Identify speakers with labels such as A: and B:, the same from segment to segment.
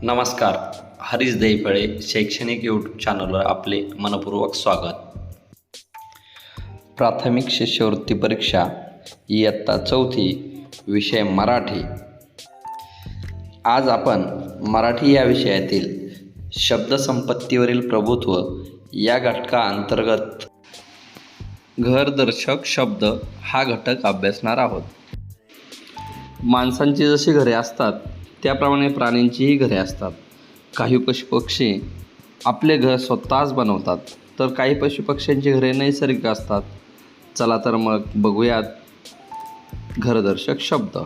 A: नमस्कार. हरीश दहीफळे शैक्षणिक यूट्यूब चॅनलवर आपले मनपूर्वक स्वागत. प्राथमिक शिष्यवृत्ती परीक्षा इयत्ता 4थी, विषय मराठी. आज आपण मराठी या विषयातील शब्दसंपत्तीवरील प्रभुत्व या घटकाअंतर्गत घरदर्शक शब्द हा घटक अभ्यासणार आहोत. माणसांची जशी घरे असतात त्याप्रमाणे प्राण्यांचीही घरे असतात. काही पशुपक्षी आपले घर स्वतःच बनवतात, तर काही पशुपक्ष्यांची घरे नैसर्गिक असतात. चला तर मग बघूयात घरदर्शक शब्द.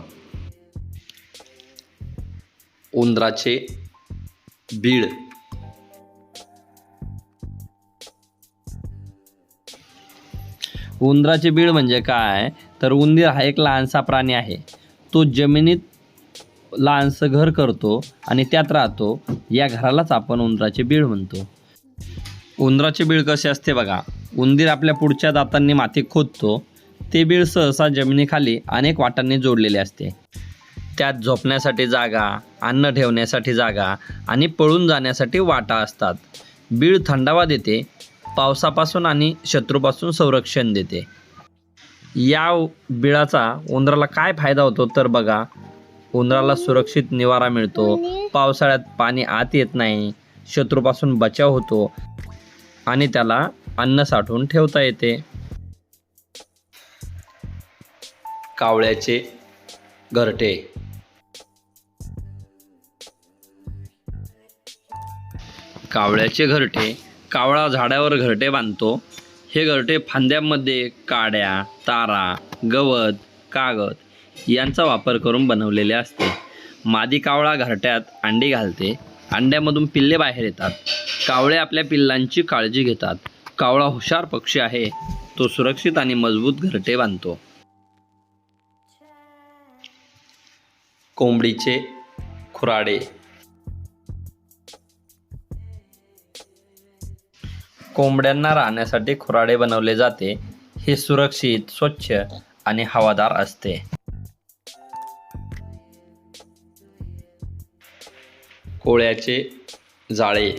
A: उंदराचे बीळ. उंदराचे बीळ म्हणजे काय, तर उंदीर हा एक लहानसा प्राणी आहे. तो जमिनीत लहानसं घर करतो आणि त्यात राहतो. या घरालाच आपण उंदराचे बीळ म्हणतो. उंदराचे बीळ कसे असते बघा. उंदीर आपल्या पुढच्या दातांनी माती खोदतो. ते बीळ सहसा जमिनीखाली अनेक वाटांनी जोडलेले असते. त्यात झोपण्यासाठी जागा, अन्न ठेवण्यासाठी जागा आणि पळून जाण्यासाठी वाटा असतात. बीळ थंडावा देते, पावसापासून आणि शत्रूपासून संरक्षण देते. या बिळाचा उंदराला काय फायदा होतो तर बघा, उंदराला सुरक्षित निवारा मिळतो, पावसाळ्यात पाणी आत येत नाही, शत्रूपासून बचाव होतो आणि त्याला अन्न साठवून ठेवता येते. कावळ्याचे घरटे. कावळ्याचे घरटे. कावळा झाडावर घरटे बांधतो. हे घरटे फांद्यांमध्ये काड्या, तारा, गवत, कागद यांचा वापर करून बनवलेले असते. मादी कावळा घरट्यात अंडी घालते. अंड्यामधून पिल्ले बाहेर येतात. कावळे आपल्या पिल्लांची काळजी घेतात. कावळा हुशार पक्षी आहे. तो सुरक्षित आणि मजबूत घरटे बांधतो. कोंबडीचे खुराडे. कोंबड्यांना राहण्यासाठी खुराडे बनवले जाते. हे सुरक्षित, स्वच्छ आणि हवादार असते. कोळ्याचे जाळे.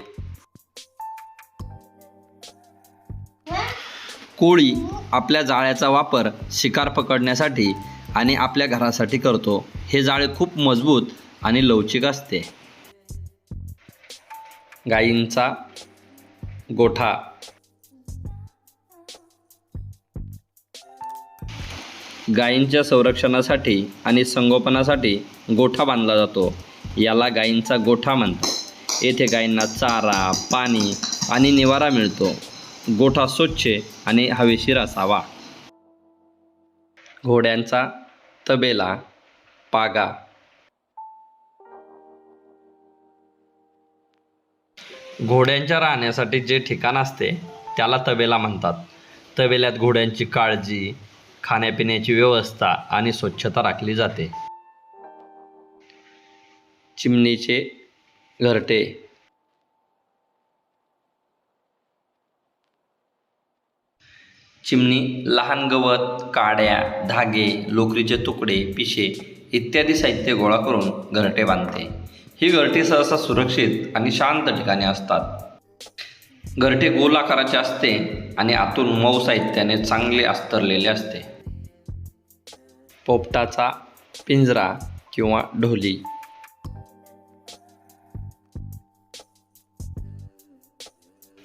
A: कोळी आपल्या जाळ्याचा वापर शिकार पकडण्यासाठी आणि आपल्या घरासाठी करतो. हे जाळे खूप मजबूत आणि लवचिक असते. गायींचा गोठा. गायींच्या संरक्षणासाठी आणि संगोपनासाठी गोठा बांधला जातो. याला गायींचा गोठा म्हणतात. येथे गायींना चारा, पाणी आणि निवारा मिळतो. गोठा स्वच्छ आणि हवेशीर असावा. घोड्यांचा तबेला, पागा. घोड्यांच्या राहण्यासाठी जे ठिकाण असते त्याला तबेला म्हणतात. तबेल्यात घोड्यांची काळजी, खाण्यापिण्याची व्यवस्था आणि स्वच्छता राखली जाते. चिमणीचे घरटे. चिमणी लहान गवत, काड्या, धागे, लोकरीचे तुकडे, पिशे इत्यादी साहित्य गोळा करून घरटे बांधते. ही घरटी सहसा सुरक्षित आणि शांत ठिकाणी असतात. घरटे गोल आकाराचे असते आणि आतून मऊ साहित्याने चांगले अस्तरलेले असते. पोपटाचा पिंजरा किंवा ढोली.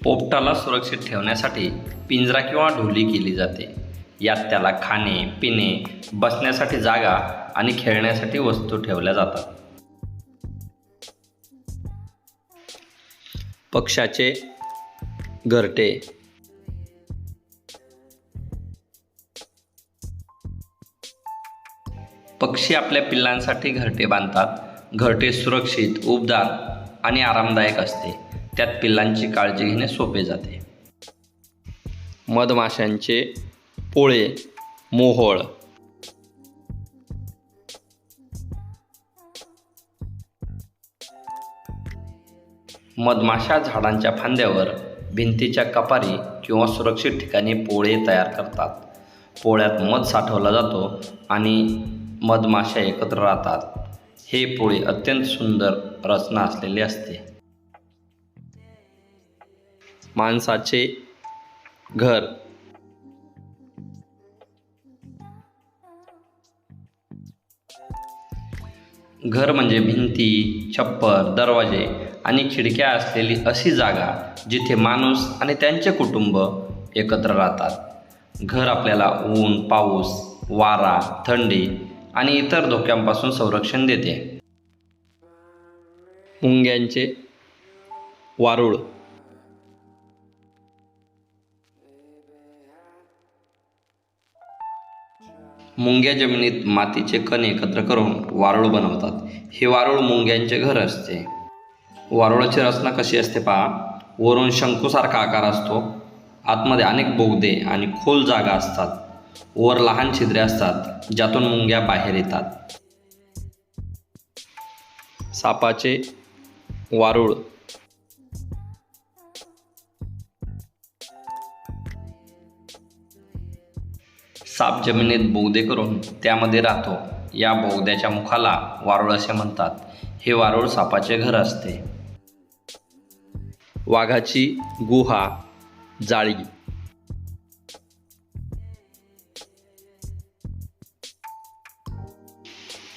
A: पोपटाला सुरक्षित ठेवण्यासाठी पिंजरा किंवा ढोली केली जाते. यात त्याला खाणे, पिणे, बसण्यासाठी जागा आणि खेळण्यासाठी वस्तू ठेवल्या जातात. पक्ष्याचे घरटे. पक्षी आपल्या पिल्लांसाठी घरटे बांधतात. घरटे सुरक्षित, उबदार आणि आरामदायक असते. त्यात पिल्लांची काळजी घेणे सोपे जाते. मधमाशांचे पोळे, मोहोळ. मधमाशा झाडांच्या फांद्यावर, भिंतीच्या कपारी किंवा सुरक्षित ठिकाणी पोळे तयार करतात. पोळ्यात मध साठवला जातो आणि मधमाशा एकत्र राहतात. हे पोळे अत्यंत सुंदर रचना असलेले असते. माणसाचे घर. घर म्हणजे भिंती, छप्पर, दरवाजे आणि खिडक्या असलेली अशी जागा जिथे माणूस आणि त्यांचे कुटुंब एकत्र राहतात. घर आपल्याला ऊन, पाऊस, वारा, थंडी आणि इतर धोक्यांपासून संरक्षण देते. मुंग्यांचे वारूळ. मुंग्या जमिनीत मातीचे कण एकत्र करून वारूळ बनवतात. हे वारूळ मुंग्यांचे घर असते. वारुळाची रचना कशी असते पहा. वरून शंकूसारखा आकार असतो. आतमध्ये अनेक बोगदे आणि खोल जागा असतात. वर लहान छिद्रे असतात ज्यातून मुंग्या बाहेर येतात. सापाचे वारूळ. साप जमिनीत बोगदे करून त्यामध्ये राहतो. या बोगद्याच्या मुखाला वारूळ असे म्हणतात. हे वारूळ सापाचे घर असते. वाघाची गुहा, जाळी.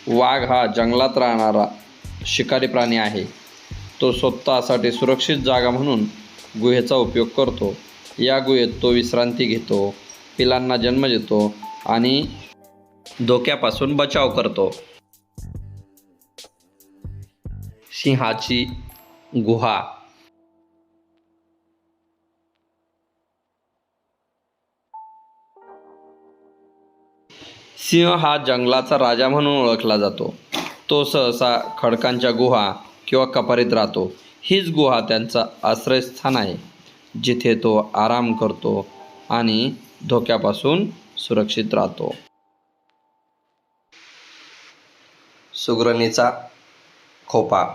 A: वाघ हा जंगलात राहणारा शिकारी प्राणी आहे. तो स्वतःसाठी सुरक्षित जागा म्हणून गुहेचा उपयोग करतो. या गुहेत तो विश्रांती घेतो, पिलांना जन्म देतो आणि धोक्यापासून बचाव करतो. सिंहाची गुहा. सिंह हा जंगलाचा राजा म्हणून ओळखला जातो. तो सहसा खडकांच्या गुहा किंवा कपारीत राहतो. हीच गुहा त्यांचा आश्रयस्थान आहे, जिथे तो आराम करतो आणि धोक्यापासून सुरक्षित राहतो. सुगरणीचा खोपा.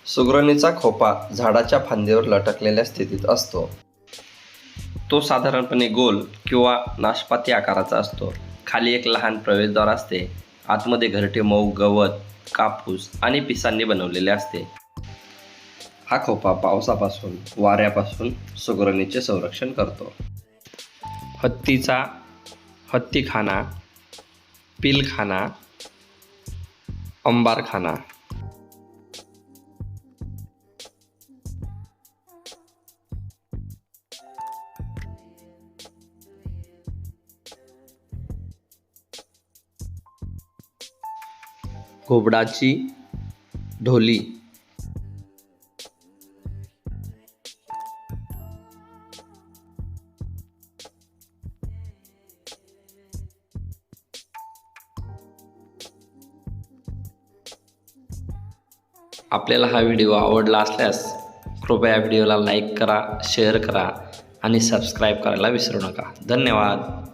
A: सुगरणीचा खोपा झाडाच्या फांदीवर लटकलेल्या स्थितीत असतो. तो साधारणपणे गोल किंवा नाशपाती आकाराचा असतो. खाली एक लहान प्रवेशद्वार असते. आतमध्ये घरटे मऊ गवत, कापूस आणि पिसांनी बनवलेले असते. हा खोपा पावसापासून, वाऱ्यापासून सुगरणीचे संरक्षण करतो. हत्तीचा हत्तीखाना, पिलखाना, अंबारखाना. घोबडाची ढोली. आपल्याला हा व्हिडिओ आवडला असल्यास कृपया व्हिडिओला लाईक करा, शेअर करा आणि सबस्क्राईब करायला विसरू नका. धन्यवाद.